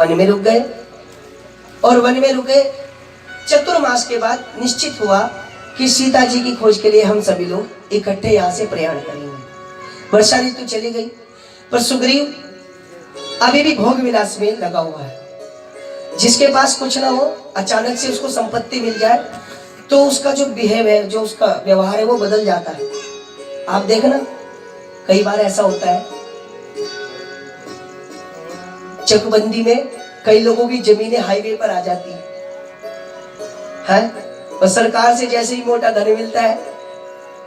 One में रुक गए और वन में रुके चतुर्मास के बाद निश्चित हुआ कि सीता जी की खोज के लिए हम सभी लोग इकट्ठे यहाँ से प्रयाण करेंगे। वर्षा ऋतु चली गई पर सुग्रीव अभी भी भोग विलास में लगा हुआ है। जिसके पास कुछ ना हो, अचानक से उसको संपत्ति मिल जाए तो उसका जो बिहेव है, जो उसका व्यवहार है वो बदल जाता है। आप देखना कई बार ऐसा होता है, चकबंदी में कई लोगों की जमीनें हाईवे पर आ जाती है और सरकार से जैसे ही मोटा धन मिलता है,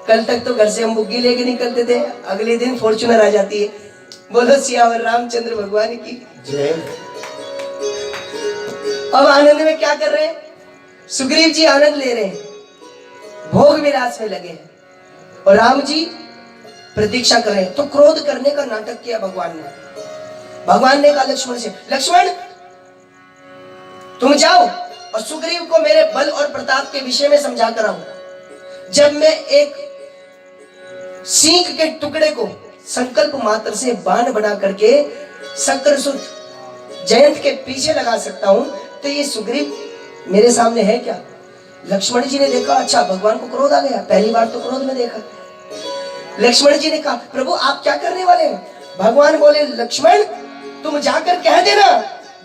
कल तक तो घर से हम बुग्गी लेके निकलते थे, अगले दिन फॉर्च्यूनर आ जाती है। बोलो सियावर रामचंद्र भगवान की जय। अब आनंद में क्या कर रहे हैं? सुग्रीव जी आनंद ले रहे हैं, भोग विलास में लगे हैं और राम जी प्रतीक्षा कर रहे हैं। तो क्रोध करने का नाटक किया भगवान ने। भगवान ने कहा लक्ष्मण से, लक्ष्मण तुम जाओ और सुग्रीव को मेरे बल और प्रताप के विषय में समझा कर आओ। जब मैं एक सींग के टुकड़े को संकल्प मात्र से बाण बना करके शक्रसुत जयंत के पीछे लगा सकता हूं, तो ये सुग्रीव मेरे सामने है क्या? लक्ष्मण जी ने देखा, अच्छा भगवान को क्रोध आ गया, पहली बार तो क्रोध में देखा। लक्ष्मण जी ने कहा, प्रभु आप क्या करने वाले हैं? भगवान बोले, लक्ष्मण तुम जाकर कह देना,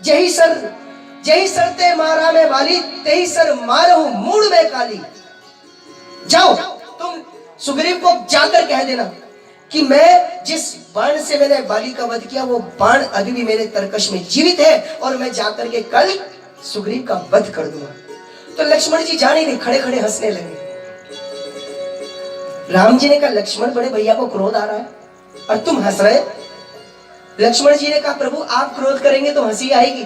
जही सर ते मारा में वाली, तेही सर मारहूं मूड में काली। जाओ तुम सुग्रीव को जाकर कह देना कि मैं जिस बाण से मैंने बाली का वध किया वो बाण अभी भी मेरे तरकश में जीवित है और मैं जाकर के कल सुग्रीव का वध कर दूंगा। तो लक्ष्मण जी जाने नहीं, खड़े खड़े हंसने लगे। राम जी ने कहा, लक्ष्मण बड़े भैया को क्रोध आ रहा है और तुम हंस रहे। लक्ष्मण जी ने कहा, प्रभु आप क्रोध करेंगे तो हंसी आएगी।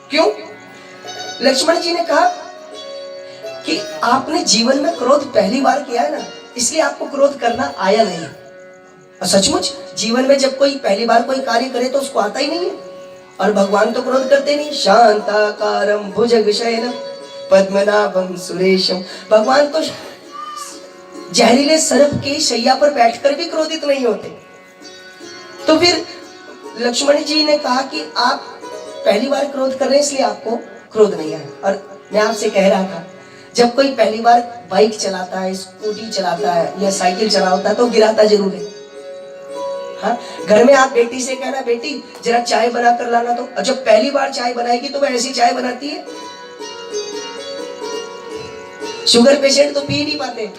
क्यों? लक्ष्मण जी ने कहा कि आपने जीवन में क्रोध पहली बार किया है ना, इसलिए आपको क्रोध करना आया नहीं। और सचमुच जीवन में जब कोई पहली बार कोई कार्य करे तो उसको आता ही नहीं है। और भगवान तो क्रोध करते नहीं। शांताकारं भुजगशयनं पद्मनाभं सुरेशम। भगवान तो जहरीले सर्प के शैया पर बैठकर भी क्रोधित नहीं होते। तो फिर लक्ष्मण जी ने कहा कि आप पहली बार क्रोध कर रहे हैं इसलिए आपको क्रोध नहीं आया। और मैं आपसे कह रहा था, जब कोई पहली बार बाइक चलाता है, स्कूटी चलाता है या साइकिल चलाता है तो गिराता जरूर है। हाँ, घर में आप बेटी से कहना, बेटी जरा चाय बना कर लाना, तो जब पहली बार चाय बनाएगी तो वह ऐसी चाय बनाती है। शुगर पेशेंट तो पी नहीं पाते।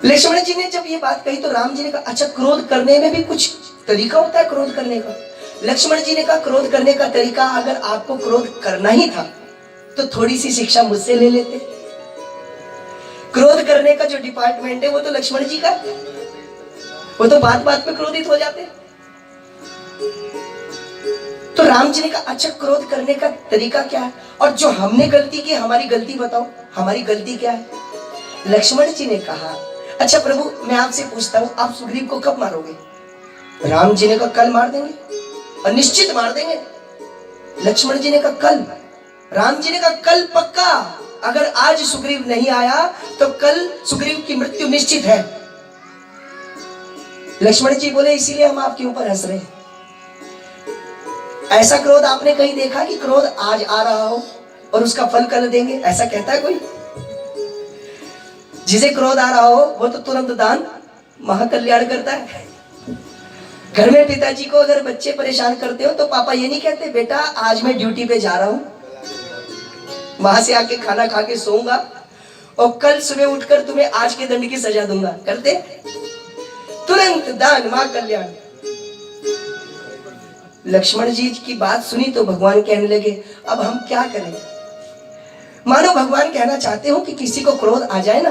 लक्ष्मण जी ने जब ये बात कही तो राम जी ने कहा, अच्छा क्रोध करने में भी कुछ तरीका होता है क्रोध करने का? लक्ष्मण जी ने कहा, क्रोध करने का तरीका, अगर आपको क्रोध करना ही था तो थोड़ी सी शिक्षा मुझसे ले लेते। क्रोध करने का जो डिपार्टमेंट है वो तो लक्ष्मण जी का, वो तो बात बात पे क्रोधित हो जाते। तो राम जी ने कहा, अच्छा क्रोध करने का तरीका क्या है और जो हमने गलती की हमारी गलती बताओ, हमारी गलती क्या है? लक्ष्मण जी ने कहा, अच्छा प्रभु मैं आपसे पूछता हूं, आप सुग्रीव को कब मारोगे? राम जी ने कहा, कल मार देंगे और निश्चित मार देंगे। लक्ष्मण जी ने कहा, कल? राम जी ने कहा, कल पक्का। अगर आज सुग्रीव नहीं आया तो कल सुग्रीव की मृत्यु निश्चित है। लक्ष्मण जी बोले, इसीलिए हम आपके ऊपर हंस रहे हैं। ऐसा क्रोध आपने कहीं देखा कि क्रोध आज आ रहा हो और उसका फल कल देंगे? ऐसा कहता है कोई? जिसे क्रोध आ रहा हो वो तो तुरंत दान महाकल्याण करता है। घर में पिताजी को अगर बच्चे परेशान करते हो तो पापा ये नहीं कहते, बेटा आज मैं ड्यूटी पे जा रहा हूं, वहां से आके खाना खा के सोऊंगा और कल सुबह उठकर तुम्हें आज के दंड की सजा दूंगा। करते? तुरंत दान मां कल्याण। लक्ष्मण जी की बात सुनी तो भगवान कहने लगे, अब हम क्या करें? मानो भगवान कहना चाहते हो कि किसी को क्रोध आ जाए ना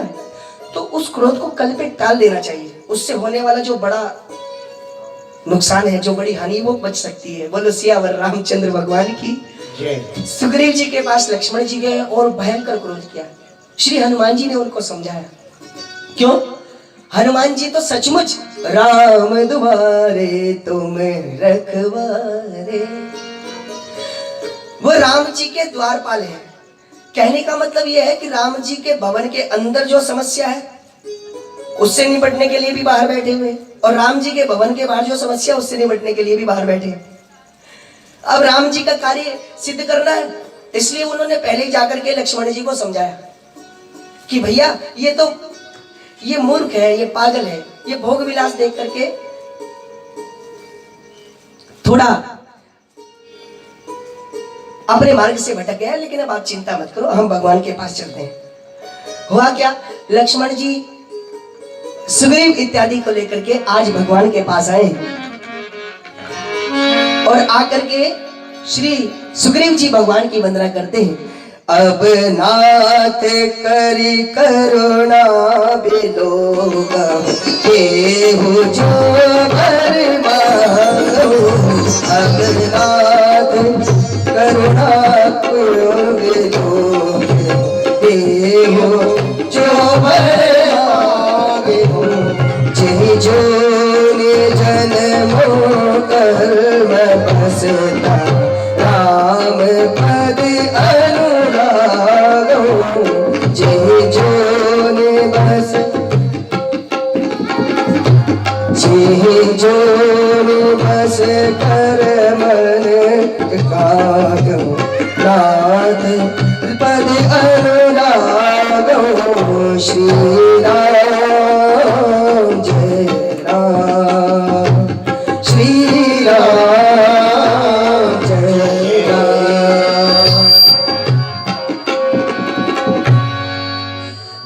तो उस क्रोध को कल पे टाल देना चाहिए, उससे होने वाला जो बड़ा नुकसान है, जो बड़ी हानि वो बच सकती है। बोलो सियावर रामचंद्र भगवान की जय। सुग्रीव जी के पास लक्ष्मण जी गए और भयंकर क्रोध किया। श्री हनुमान जी ने उनको समझाया। क्यों? हनुमान जी तो सचमुच राम दुआरे तुम रखवारे, वो राम जी के द्वारपाल हैं। कहने का मतलब यह है कि राम जी के भवन के अंदर जो समस्या है उससे निपटने के लिए भी बाहर बैठे हुए, और राम जी के भवन के बाहर जो समस्या उससे निपटने के लिए भी बाहर बैठे। अब राम जी का कार्य सिद्ध करना है, इसलिए उन्होंने पहले ही जाकर के लक्ष्मण जी को समझाया कि भैया ये मूर्ख है, ये पागल है, ये भोग विलास देख करके थोड़ा अपने मार्ग से भटक गया, लेकिन अब आप चिंता मत करो, हम भगवान के पास चलते हैं। हुआ क्या, लक्ष्मण जी सुग्रीव इत्यादि को लेकर के आज भगवान के पास आए और आकर के श्री सुग्रीव जी भगवान की वंदना करते हैं। अब नाथ करी करुणा बिलोगा केहू जो बर मांगो। अब नाथ करुणा बिलोगा केहू जो बर मांगो। जय जो जन्मो कर्म बसता राम पद अनुरागो। जय जोन बस जय जोन बस कर मन कागो। नाथ पद अनुरागो। श्री राम जय राम, श्री राम जय राम।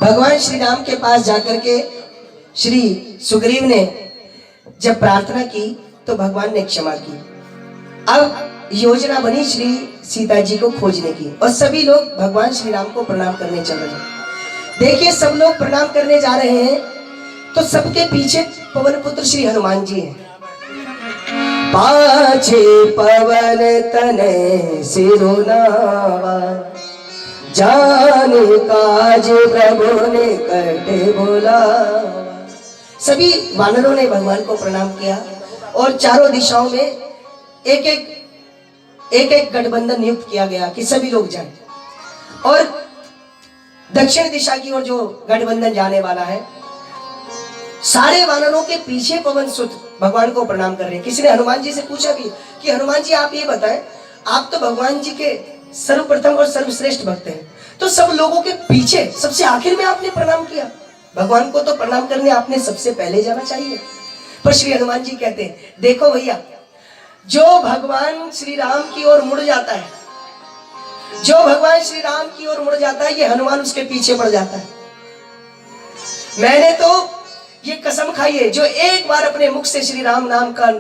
भगवान श्री राम के पास जाकर के श्री सुग्रीव ने जब प्रार्थना की तो भगवान ने क्षमा की। अब योजना बनी श्री सीता जी को खोजने की, और सभी लोग भगवान श्री राम को प्रणाम करने चल रहे हैं। देखिए, सब लोग प्रणाम करने जा रहे हैं तो सबके पीछे पवन पुत्र श्री हनुमान जी हैं। पाछे पवन तने सिरुनावा। जाने काज प्रभु ने करते बोला। सभी वानरों ने भगवान को प्रणाम किया और चारों दिशाओं में एक एक गठबंधन नियुक्त किया गया कि सभी लोग जाएं। और दक्षिण दिशा की ओर जो गठबंधन जाने वाला है, सारे वानरों के पीछे पवन सुत भगवान को प्रणाम कर रहे हैं। किसी ने हनुमान जी से पूछा भी कि हनुमान जी आप ये बताएं, आप तो भगवान जी के सर्वप्रथम और सर्वश्रेष्ठ भक्त हैं, तो सब लोगों के पीछे सबसे आखिर में आपने प्रणाम किया। भगवान को तो प्रणाम करने आपने सबसे पहले जाना चाहिए। पर श्री हनुमान जी कहते हैं, देखो भैया, जो भगवान श्री राम की ओर मुड़ जाता है, जो भगवान श्री राम की ओर मुड़ जाता है, ये हनुमान उसके पीछे पड़ जाता है। मैंने तो ये कसम खाई है, जो एक बार अपने मुख से श्री राम नाम का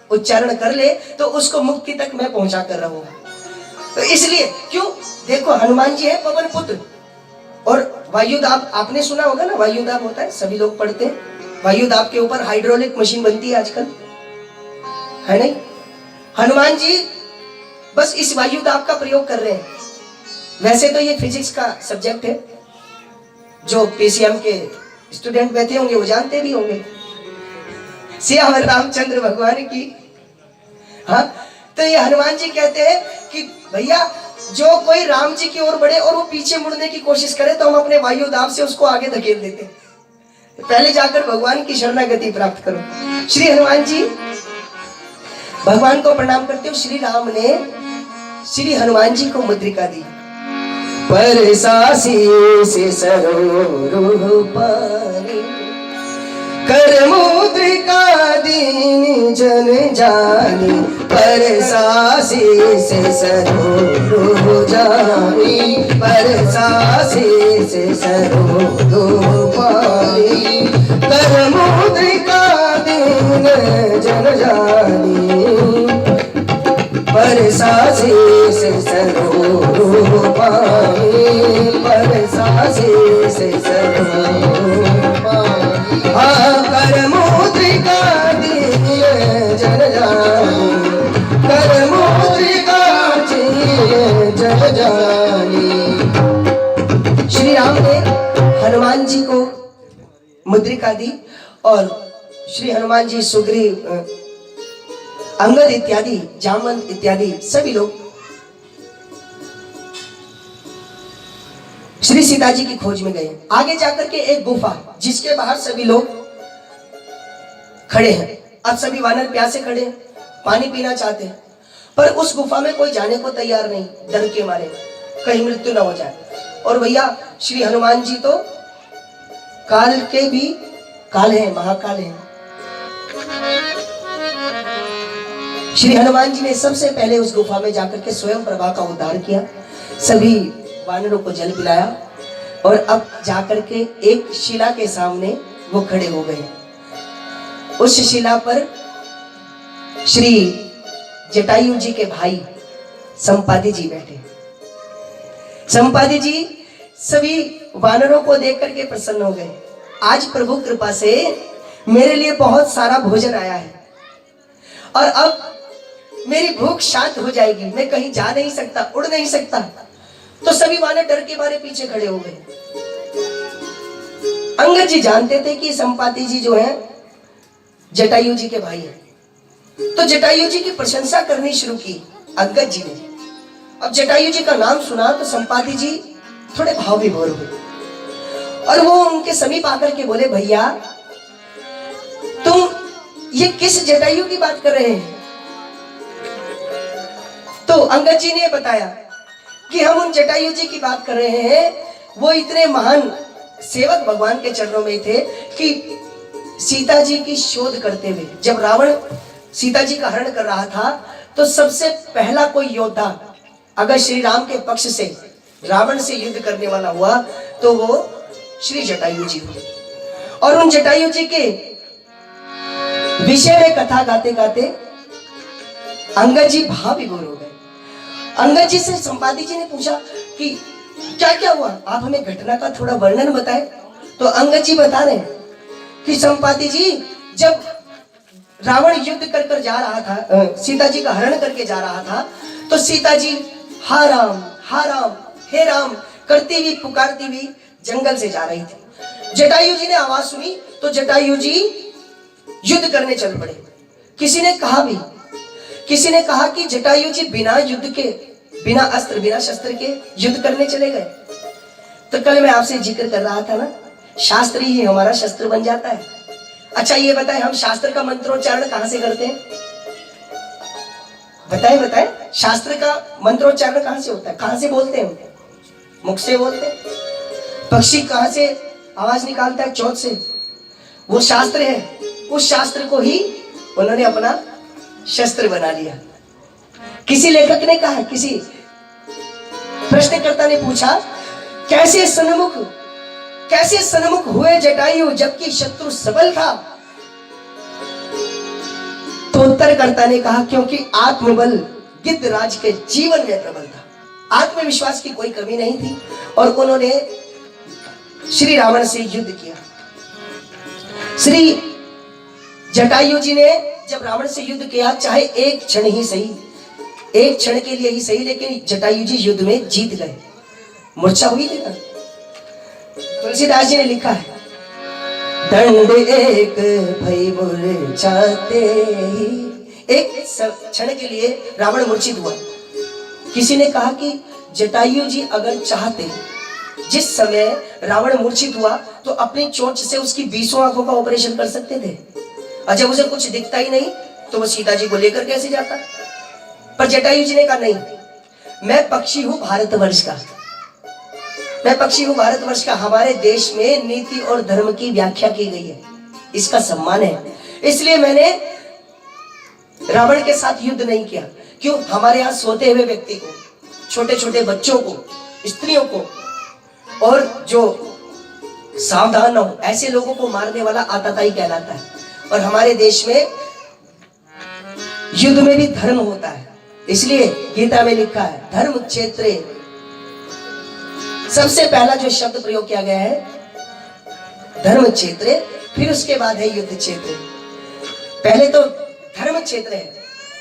उच्चारण कर ले तो उसको मुक्ति तक मैं पहुंचा कर रहूंगा। तो इसलिए क्यों, देखो हनुमान जी है पवन पुत्र, और वायुदाब आपने सुना होगा ना, वायुदाब होता है, सभी लोग पढ़ते हैं। वायुदाब के ऊपर हाइड्रोलिक मशीन बनती है आजकल, है नहीं? हनुमान जी बस इस वायुदाब का प्रयोग कर रहे हैं। वैसे तो ये फिजिक्स का सब्जेक्ट है, जो पीसीएम के स्टूडेंट बैठे होंगे वो जानते भी होंगे। सियावर रामचंद्र भगवान की। हाँ, तो ये हनुमान जी कहते हैं कि भैया, जो कोई राम जी की ओर बढ़े और वो पीछे मुड़ने की कोशिश करे तो हम अपने वायुदाब से उसको आगे धकेल देते हैं। पहले जाकर भगवान की शरणागति प्राप्त करो। श्री हनुमान जी भगवान को प्रणाम करते हो। श्री राम ने श्री हनुमान जी को मुद्रिका दी। परसासी से सरोरुह पानी, कर मुद्रिका दीन जन जानी। परसासी से सरोरुह जानी, परसासी से सरोरुह पानी। कर मुद्रिका दीन जन जानी, परसासी से सरोरुह पानी। परसासी से सरोरुह पानी। कर मुद्रिका दिए जन जानी, कर मुद्रिका दिए जन जानी। श्री राम ने हनुमान जी को मुद्रिका दी और श्री हनुमान जी, सुग्रीव, अंगद इत्यादि, जामवंत इत्यादि सभी लोग श्री सीता जी की खोज में गए। आगे जाकर के एक गुफा जिसके बाहर सभी लोग खड़े हैं। अब सभी वानर प्यासे खड़े हैं, पानी पीना चाहते हैं, पर उस गुफा में कोई जाने को तैयार नहीं, डर के मारे कहीं मृत्यु ना हो जाए। और भैया श्री हनुमान जी तो काल के भी काल है, महाकाल है। श्री हनुमान जी ने सबसे पहले उस गुफा में जाकर के स्वयं प्रभा का उद्धार किया, सभी वानरों को जल पिलाया और अब जाकर के एक शिला के सामने वो खड़े हो गए। उस शिला पर श्री जटायु जी के भाई संपाति जी बैठे। संपाति जी सभी वानरों को देख करके प्रसन्न हो गए। आज प्रभु कृपा से मेरे लिए बहुत सारा भोजन आया है और अब मेरी भूख शांत हो जाएगी, मैं कहीं जा नहीं सकता, उड़ नहीं सकता। तो सभी वानर डर के मारे पीछे खड़े हो गए। अंगद जी जानते थे कि संपाति जी जो है जटायु जी के भाई हैं, तो जटायु जी की प्रशंसा करनी शुरू की अंगद जी ने। अब जटायु जी का नाम सुना तो संपाति जी थोड़े भाव विभोर हुए और वो उनके समीप आकर के बोले, भैया तुम ये किस जटायु की बात कर रहे हैं? तो अंगद जी ने बताया कि हम उन जटायु जी की बात कर रहे हैं, वो इतने महान सेवक भगवान के चरणों में थे कि सीता जी की शोध करते हुए जब रावण सीता जी का हरण कर रहा था तो सबसे पहला कोई योद्धा अगर श्री राम के पक्ष से रावण से युद्ध करने वाला हुआ तो वो श्री जटायु जी हुए। और उन जटायु जी के विषय में कथा गाते गाते अंगद जी भाव विभोर हो गए। अंगद जी से संपाति जी ने पूछा कि क्या क्या हुआ, आप हमें घटना का थोड़ा वर्णन बताएं। तो अंगद जी बता रहे हैं कि संपाति जी जब रावण युद्ध कर कर जा रहा था, सीता जी का हरण करके जा रहा था, तो सीता जी हा राम हे राम करती हुई पुकारती हुई जंगल से जा रही थी। जटायु जी ने आवाज सुनी तो जटायु जी युद्ध करने चल पड़े। किसी ने कहा कि जटायु जी बिना युद्ध के, बिना अस्त्र बिना शस्त्र के युद्ध करने चले गए। तो कल मैं आपसे जिक्र कर रहा था ना, शास्त्र ही हमारा शस्त्र बन जाता है। अच्छा ये बताएं, हम शास्त्र का मंत्रोच्चारण कहां से करते हैं? बताएं शास्त्र का मंत्रोच्चारण कहां से होता है? कहां से बोलते हैं? मुख से बोलते हैं। पक्षी कहां से आवाज निकालता है? चोंच से। वो शास्त्र है, उस शास्त्र को ही उन्होंने अपना शस्त्र बना लिया। किसी लेखक ने कहा, किसी प्रश्नकर्ता ने पूछा, कैसे सन्मुख हुए जटायु जबकि शत्रु सबल था? तो उत्तरकर्ता ने कहा, क्योंकि आत्मबल गिद्धराज के जीवन में प्रबल था, आत्मविश्वास की कोई कमी नहीं थी और उन्होंने श्री रावण से युद्ध किया। श्री जटायु जी ने जब रावण से युद्ध किया, चाहे एक क्षण ही सही, एक क्षण के लिए ही सही, लेकिन जटायु जी युद्ध में जीत गए। मूर्छा हुई थी ना। तुलसीदास जी ने लिखा है, दंड एक भई मूर्छाते ही, एक क्षण के लिए रावण मूर्छित हुआ। किसी ने कहा कि जटायु जी अगर चाहते, जिस समय रावण मूर्छित हुआ तो अपनी चोंच से उसकी 20 आंखों का ऑपरेशन कर सकते थे, और जब उसे कुछ दिखता ही नहीं तो वो सीता जी को लेकर कैसे जाता? पर जटायु जी ने कहा, नहीं, मैं पक्षी हूं भारतवर्ष का, हमारे देश में नीति और धर्म की व्याख्या की गई है, इसका सम्मान है, इसलिए मैंने रावण के साथ युद्ध नहीं किया। क्यों? हमारे यहाँ सोते हुए व्यक्ति को, छोटे छोटे बच्चों को, स्त्रियों को और जो सावधान न हो ऐसे लोगों को मारने वाला आतताई कहलाता है। और हमारे देश में युद्ध में भी धर्म होता है, इसलिए गीता में लिखा है, धर्म क्षेत्रे, सबसे पहला जो शब्द प्रयोग किया गया है धर्म क्षेत्रे, फिर उसके बाद है युद्ध क्षेत्र। पहले तो धर्म क्षेत्र है,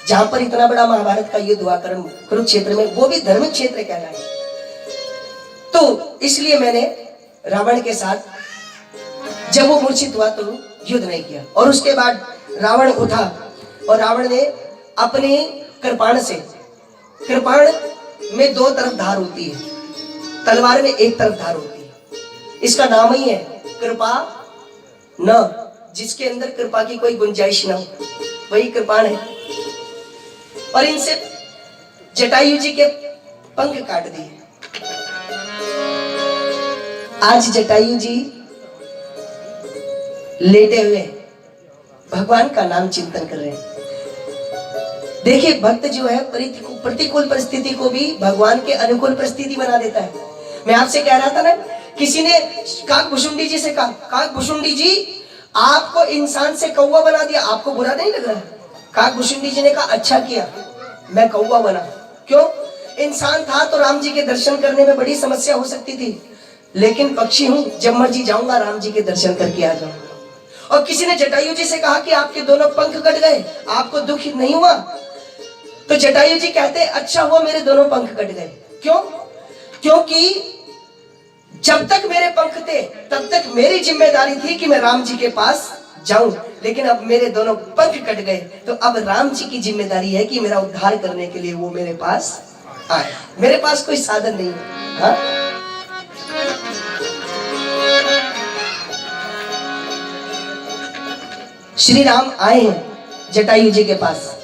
जहां पर इतना बड़ा महाभारत का युद्ध हुआ कुरुक्षेत्र में, वो भी धर्म क्षेत्र कहलाए। तो इसलिए मैंने रावण के साथ जब वो मूर्छित हुआ तो युद्ध नहीं किया। और उसके बाद रावण उठा और रावण ने अपने कृपाण से, कृपाण में 2 तरफ धार होती है, तलवार में एक तरफ धार होती है। इसका नाम ही है कृपा न, जिसके अंदर कृपा की कोई गुंजाइश न हो वही कृपाण है। और इनसे जटायु जी के पंख काट दिए। आज जटायु जी लेटे हुए भगवान का नाम चिंतन कर रहे हैं। देखिए भक्त जो है प्रतिकूल परिस्थिति को भी भगवान के अनुकूल परिस्थिति बना देता है। मैं आपसे कह रहा था ना, किसी ने काकभुशुंडी जी से कहा, काकभुशुंडी जी आपको इंसान से कौवा बना दिया, आपको बुरा नहीं लग रहा? काकभुशुंडी जी ने कहा अच्छा किया मैं कौवा बना। क्यों? इंसान था तो राम जी के दर्शन करने में बड़ी समस्या हो सकती थी, लेकिन पक्षी हूं, जब मर्जी जाऊंगा राम जी के दर्शन करके आ जाऊंगा। और किसी ने जटायु जी से कहा कि आपके दोनों पंख कट गए, आपको दुख नहीं हुआ? तो जटायु जी कहते अच्छा हुआ मेरे दोनों पंख कट गए। क्यों? क्योंकि जब तक मेरे पंख थे तब तक मेरी जिम्मेदारी थी कि मैं राम जी के पास जाऊं, लेकिन अब मेरे दोनों पंख कट गए तो अब राम जी की जिम्मेदारी है कि मेरा उद्धार करने के लिए वो मेरे पास आए। मेरे पास कोई साधन नहीं है। हाँ? श्री राम आए हैं जटायु जी के पास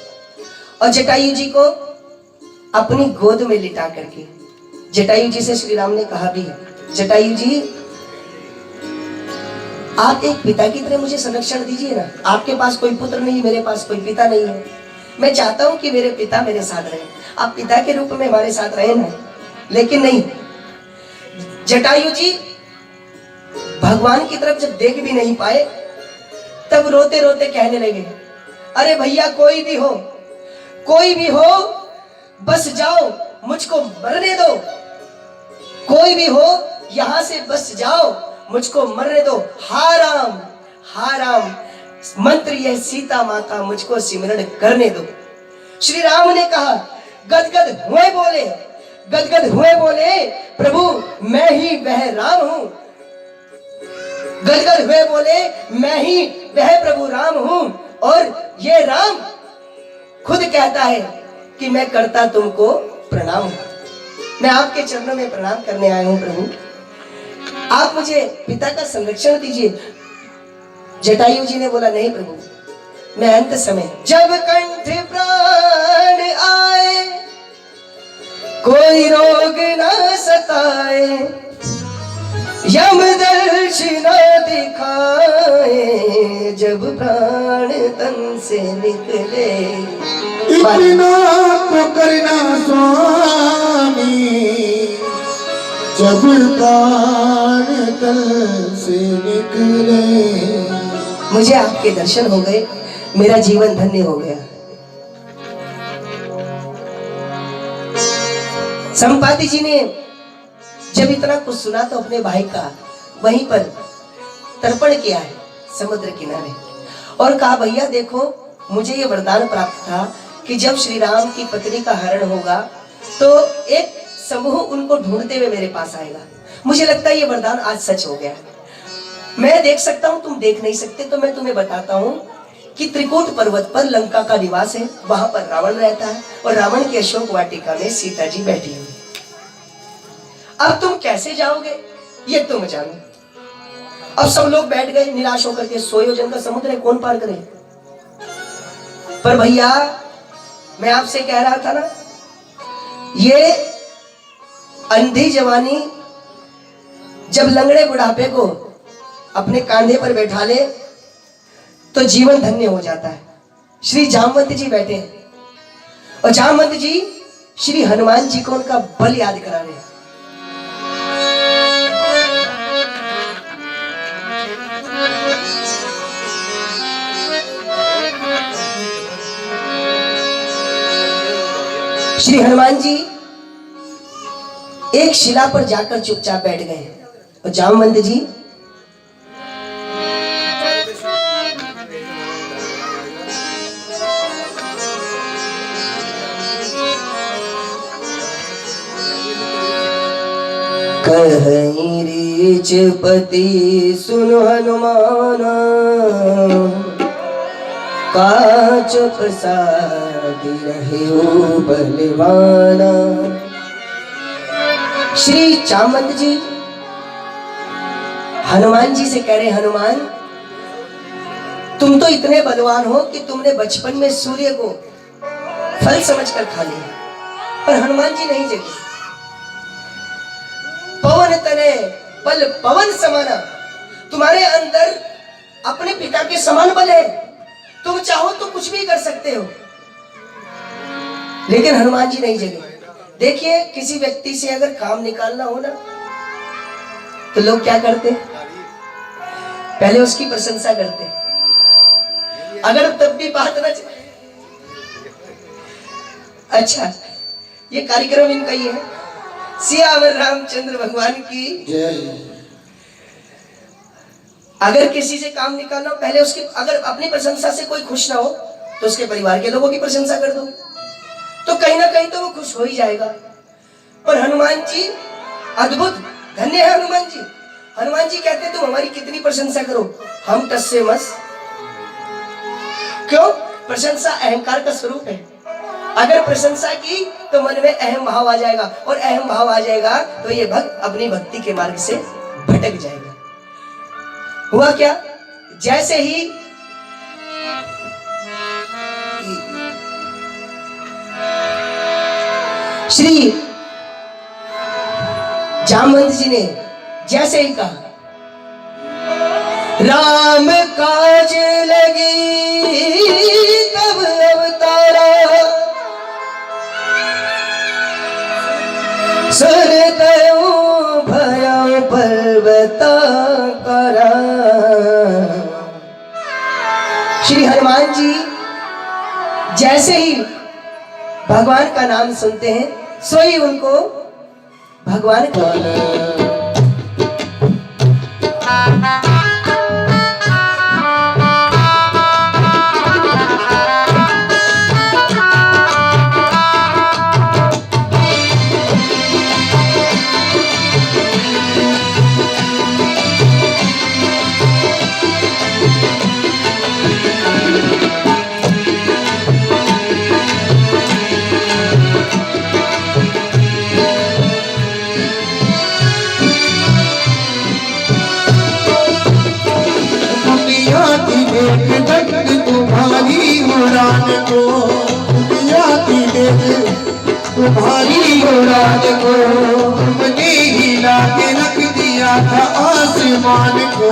और जटायु जी को अपनी गोद में लिटा करके जटायु जी से श्री राम ने कहा भी, जटायु जी आप एक पिता की तरह मुझे संरक्षण दीजिए ना। आपके पास कोई पुत्र नहीं, मेरे पास कोई पिता नहीं है। मैं चाहता हूं कि मेरे पिता मेरे साथ रहे, आप पिता के रूप में हमारे साथ रहे ना। लेकिन नहीं, जटायु जी भगवान की तरफ जब देख भी नहीं पाए तब रोते रोते कहने लगे, अरे भैया कोई भी हो बस जाओ, मुझको मरने दो। कोई भी हो यहां से बस जाओ, मुझको मरने दो। हा राम मंत्र यह सीता माता मुझको सिमरण करने दो। श्री राम ने कहा, गदगद हुए बोले प्रभु मैं ही वह राम हूं। गदगद हुए बोले मैं ही वह प्रभु राम हूं, और ये राम खुद कहता है कि मैं करता तुमको प्रणाम हूं। मैं आपके चरणों में प्रणाम करने आया हूं प्रभु, आप मुझे पिता का संरक्षण दीजिए। जटायु जी ने बोला, नहीं प्रभु, मैं अंत समय जब कंठ प्राण आए कोई रोग ना सताए, यम दर्शन दिखाए जब प्राण तन से निकले। इतना तो करना स्वामी जब प्राण तन से निकले। मुझे आपके दर्शन हो गए, मेरा जीवन धन्य हो गया। संपाति जी ने जब इतना कुछ सुना तो अपने भाई का वहीं पर तर्पण किया है समुद्र किनारे और कहा, भैया देखो मुझे ये वरदान प्राप्त था कि जब श्री राम की पत्नी का हरण होगा तो एक समूह उनको ढूंढते हुए मेरे पास आएगा। मुझे लगता है ये वरदान आज सच हो गया है। मैं देख सकता हूं, तुम देख नहीं सकते, तो मैं तुम्हें बताता हूं कि त्रिकूट पर्वत पर लंका का निवास है, वहां पर रावण रहता है और रावण की अशोक वाटिका में सीता जी बैठी हुई। अब तुम कैसे जाओगे ये तुम जानो। अब सब लोग बैठ गए निराश होकर के, 100 योजन का समुद्र है, कौन पार करे। पर भैया मैं आपसे कह रहा था ना, ये अंधी जवानी जब लंगड़े बुढ़ापे को अपने कांधे पर बैठा ले तो जीवन धन्य हो जाता है। श्री जामवंत जी बैठे हैं और जामवंत जी श्री हनुमान जी को उनका बल याद करा रहे हैं। श्री हनुमान जी एक शिला पर जाकर चुपचाप बैठ गए और जामवंत जी कहीं रीच पति सुनो हनुमाना, काच प्रसाद रहे बलवाना। श्री चामंद जी हनुमान जी से कह रहे, हनुमान तुम तो इतने बलवान हो कि तुमने बचपन में सूर्य को फल समझकर खा लिया, पर हनुमान जी नहीं जगे। पवन तने बल पवन समाना, तुम्हारे अंदर अपने पिता के समान बल है, तुम चाहो तो कुछ भी कर सकते हो। लेकिन हनुमान जी नहीं जगे। देखिए, किसी व्यक्ति से अगर काम निकालना हो ना, तो लोग क्या करते, पहले उसकी प्रशंसा करते, अगर तब भी बात ना चले। अच्छा, ये कार्यक्रम इनका ही है। सियावर रामचंद्र भगवान की जय। अगर किसी से काम निकालना हो, पहले उसकी, अगर अपनी प्रशंसा से कोई खुश ना हो तो उसके परिवार के लोगों की प्रशंसा कर दो, तो कहीं ना कहीं तो वो खुश हो ही जाएगा। पर हनुमान जी अद्भुत, धन्य है हनुमान जी। हनुमान जी कहते तुम हमारी कितनी प्रशंसा करो, हम टस से मस। क्यों? प्रशंसा अहंकार का स्वरूप है। अगर प्रशंसा की तो मन में अहम भाव आ जाएगा, और अहम भाव आ जाएगा तो ये भक्त अपनी भक्ति के मार्ग से भटक जाएगा। हुआ क्या? जैसे ही श्री जामवंत जी ने जैसे ही कहा, राम काज लगी तब अवतारा, सुनते भयो पर्वता करा। श्री हनुमान जी जैसे ही भगवान का नाम सुनते हैं, सोई उनको भगवान का तुम्हारी उड़ान को, दुनिया की देख तुम्हारी उड़ान को, तुमने हिला के रख दिया था आसमान को,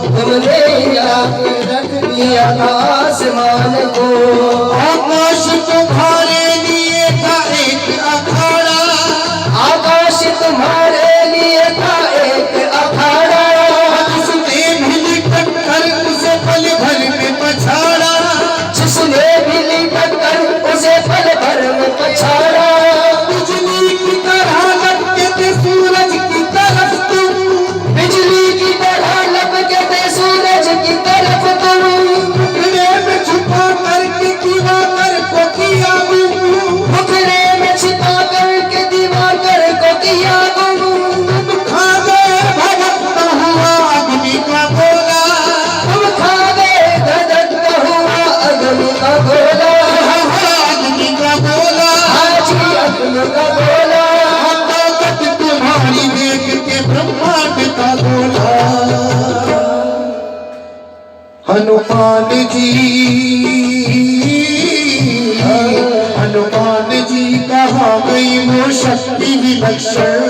तुमने हिला के रख दिया था आसमान को। आकाश तुम्हारे लिए था एक अखाड़ा, आकाश तुम्हारे लिए था एक अखाड़ा, जिसने भी लिपट कर उसे पल भर में पछाड़ा, जिसने भी लिपट कर उसे पल भर में पछाड़ा। बिजली की तरह लपके थे सूरज की तरफ तुम, बिजली की तरह लपके थे सूरज की तरफ तुम, मुखड़े में छुपा करके दीवाकर को किया गुम, मुखड़े में छिपा करके दीवाकर को किया गुम। तुम खा गए भटकता हुआ अग्नि का गोला, तुम खा गए धधकता हुआ अग्नि का गोला, अग्नि का गोला, हाजी अग्नि का गोला। ताकत तुम्हारी देख के ब्रह्मांड का गोला। हनुमान जी, हनुमान जी कहाँ गई वो शक्ति विलक्षण,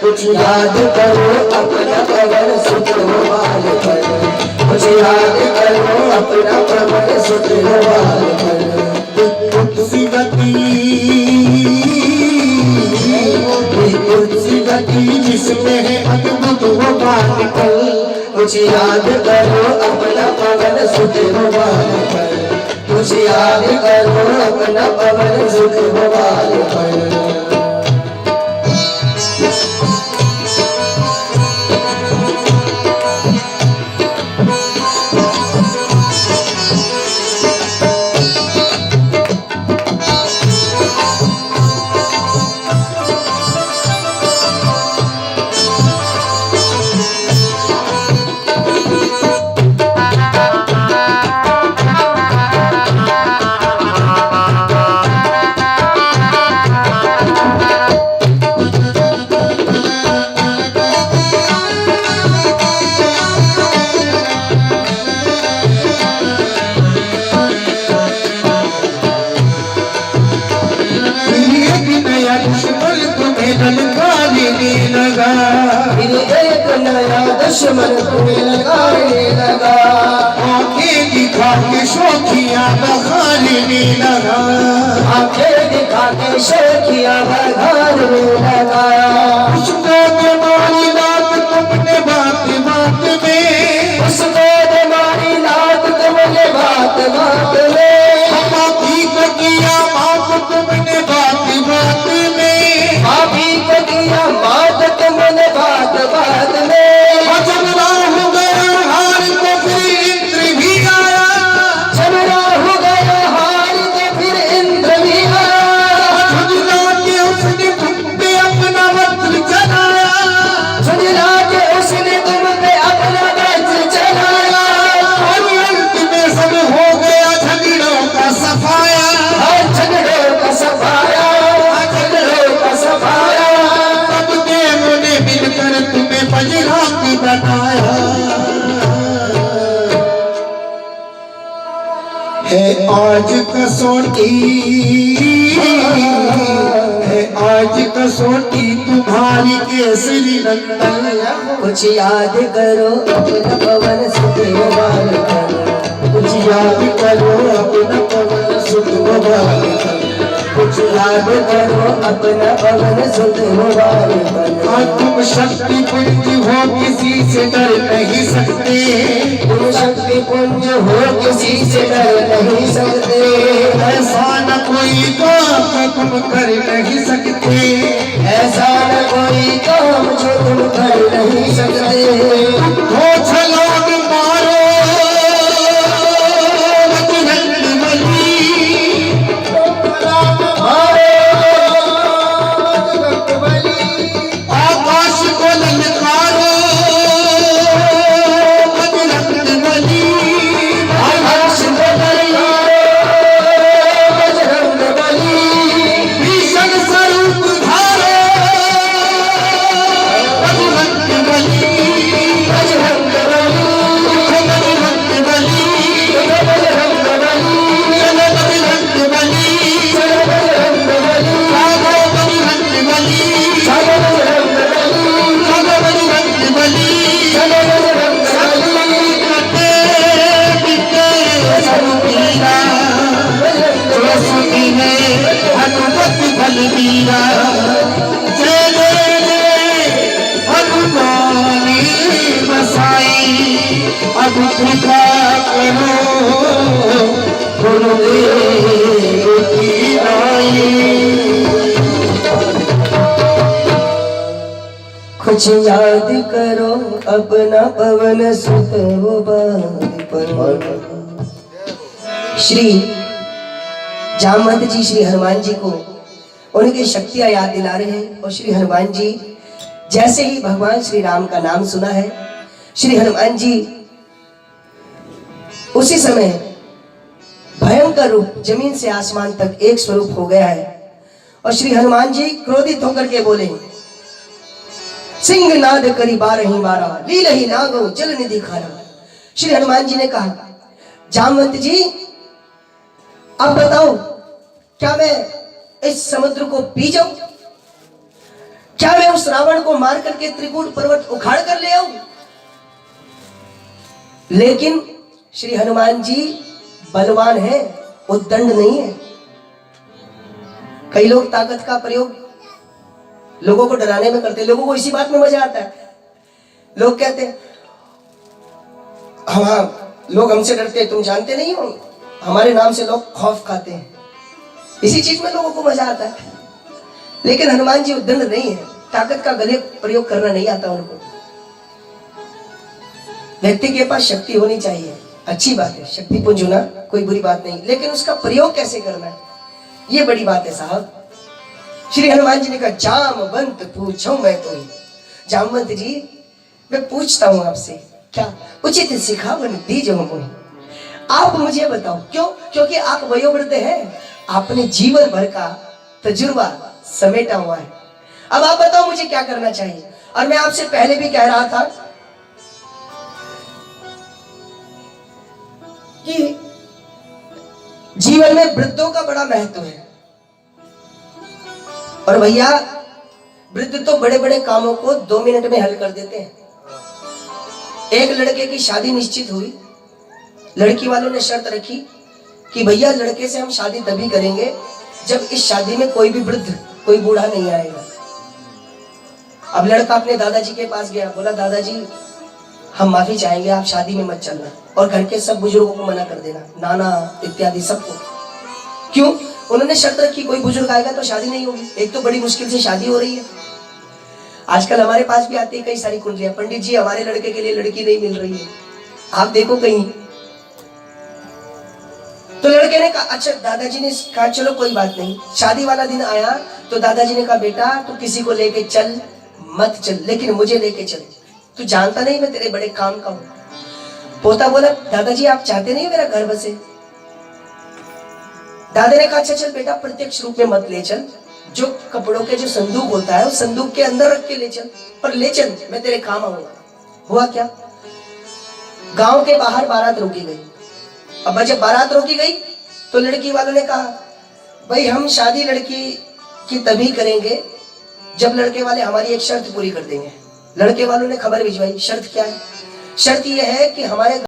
कुछ याद करो अपना पवन सुत बाल पर, कुछ याद करो अपना पवन सुत बाल पर। विद्युत सी गति, विद्युत सी गति जिसमें है अद्भुत वो पार्टिकल, कुछ याद करो अपना पवन सुत बाल पर, कुछ याद करो अपना पवन सुत बाल पर। दुश्मन तुम्हें लगाने लगा। आंखें दिखा के शोखियां बखारने लगा। आंखें दिखा के शोखियां बखारने लगा। उसको तुम्हारी बात तुमने बात बात में, उसको तुम्हारी लात तुमने बात बात में। पापी को किया माफ तुमने बात बात में। पापी को किया माफ तुमने बात बात में। झगड़ा हो गया हार तो फिर इंद्र भी आया। झगड़ा हो गया हार तो फिर इंद्र भी आया। झुंझला के उसने तुम पे अपना वज्र चलाया। झुंझला के उसने तुम पे अपना वज्र चलाया। और अंत में सब हो गया झगड़ों का सफाया। हर झगड़ों का सफाया। झगड़ों का सफाया। तब देवों ने मिलकर तुम्हें बजरंग बनाया। है आज कसौटी, है आज कसौटी तुम्हारी केसरी नंदन। कुछ याद करो अपना पवन सुत गोपाल करो। कुछ याद करो अपना पवन सुत गोपाल करो। कुछ याद करो अपना पवन सुत गोपाल करो। आज तुम शक्ति पुंज हो किसी से डर नहीं सकते। तुम शक्ति पुंज हो किसी से डर नहीं सकते। ऐसा न कोई काम जो तुम कर नहीं सकते। ऐसा न कोई काम जो तुम कर नहीं सकते। हो छलांग मारो बजरंग बली। आकाश को ललकारो बजरंग बली। आकाश को ललकारो बजरंग बली। भीषण स्वरूप धारो बजरंग बली। बजरंग बली। बजरंग बली। बजरंग बली। चलो बजरंग बली। चलो बजरंग बली। जागो बजरंग बली। चलो बजरंग बली। जागो बजरंग बली। चलो बजरंग बली। कटे बिके सरुबीरा। जो सुनी है हनुमत बलबीरा। जय जय हनुमानी बसाई। अब कृपा करो गुरुदेव की नाई। कुछ याद करो अपना पवन सुत गोपाल। श्री जामवंत जी श्री हनुमान जी को उनकी शक्तियां याद दिला रहे हैं। और श्री हनुमान जी जैसे ही भगवान श्री राम का नाम सुना है, श्री हनुमान जी उसी समय भयंकर रूप जमीन से आसमान तक एक स्वरूप हो गया है। और श्री हनुमान जी क्रोधित होकर के बोले, सिंह नाद करी बारही बारा, लील ही नागो जल निधि खारा। श्री हनुमान जी ने कहा, जामवंत जी अब बताओ, क्या मैं इस समुद्र को पी जाऊं? क्या मैं उस रावण को मार करके त्रिकूट पर्वत उखाड़ कर ले आऊं? लेकिन श्री हनुमान जी बलवान है, उद्दंड नहीं है। कई लोग ताकत का प्रयोग लोगों को डराने में करते हैं। लोगों को इसी बात में मजा आता है। लोग कहते हैं, हाँ लोग हमसे डरते हैं, तुम जानते नहीं हो, हमारे नाम से लोग खौफ खाते हैं। इसी चीज में लोगों को मजा आता है। लेकिन हनुमान जी उद्दंड नहीं है, ताकत का गलत प्रयोग करना नहीं आता उनको। व्यक्ति के पास शक्ति होनी चाहिए, अच्छी बात है, शक्ति पुंज होना कोई बुरी बात नहीं, लेकिन उसका प्रयोग कैसे करना है ये बड़ी बात है साहब। श्री हनुमान जी ने कहा, जामवंत पूछो मैं कोई। जामवंत जी मैं पूछता हूं आपसे, क्या उचित सिखावन दीजो मुझे। आप मुझे बताओ, क्यों? क्योंकि आप वयोवृद्ध हैं, आपने जीवन भर का तजुर्बा समेटा हुआ है। अब आप बताओ मुझे क्या करना चाहिए। और मैं आपसे पहले भी कह रहा था कि जीवन में वृद्धों का बड़ा महत्व है। और भैया वृद्ध तो बड़े बड़े कामों को 2 मिनट में हल कर देते हैं। एक लड़के की शादी निश्चित हुई। लड़की वालों ने शर्त रखी कि भैया लड़के से हम शादी तभी करेंगे जब इस शादी में कोई भी वृद्ध, कोई बूढ़ा नहीं आएगा। अब लड़का अपने दादाजी के पास गया, बोला दादाजी हम माफी चाहेंगे, आप शादी में मत चलना और घर के सब बुजुर्गों को मना कर देना, नाना इत्यादि सबको। क्यों? उन्होंने शर्त रखी कोई बुजुर्ग आएगा तो शादी नहीं होगी। एक तो बड़ी मुश्किल से शादी हो रही है। आजकल हमारे पास भी आती है कई सारी कुंडलियां, पंडित जी हमारे लड़के के लिए लड़की नहीं मिल रही है, आप देखो कहीं। तो लड़के ने कहा अच्छा, दादाजी ने कहा चलो कोई बात नहीं। शादी वाला दिन आया तो दादाजी ने कहा बेटा तू किसी को लेके चल मत चल, लेकिन मुझे लेके चल, तू जानता नहीं मैं तेरे बड़े काम का हूं। पोता बोला दादाजी आप चाहते नहीं मेरा घर बसे। दादा ने कहा अच्छा चल बेटा प्रत्यक्ष रूप में मत ले चल, जो कपड़ों के जो संदूक होता है उस संदूक के अंदर रख के ले चल, पर ले चल मैं तेरे काम आऊंगा। हुआ क्या, गांव के बाहर बारात रोकी गई। अब जब बारात रोकी गई तो लड़की वालों ने कहा भाई हम शादी लड़की की तभी करेंगे जब लड़के वाले हमारी एक शर्त पूरी कर देंगे। लड़के वालों ने खबर भिजवाई, शर्त क्या है? शर्त यह है कि हमारे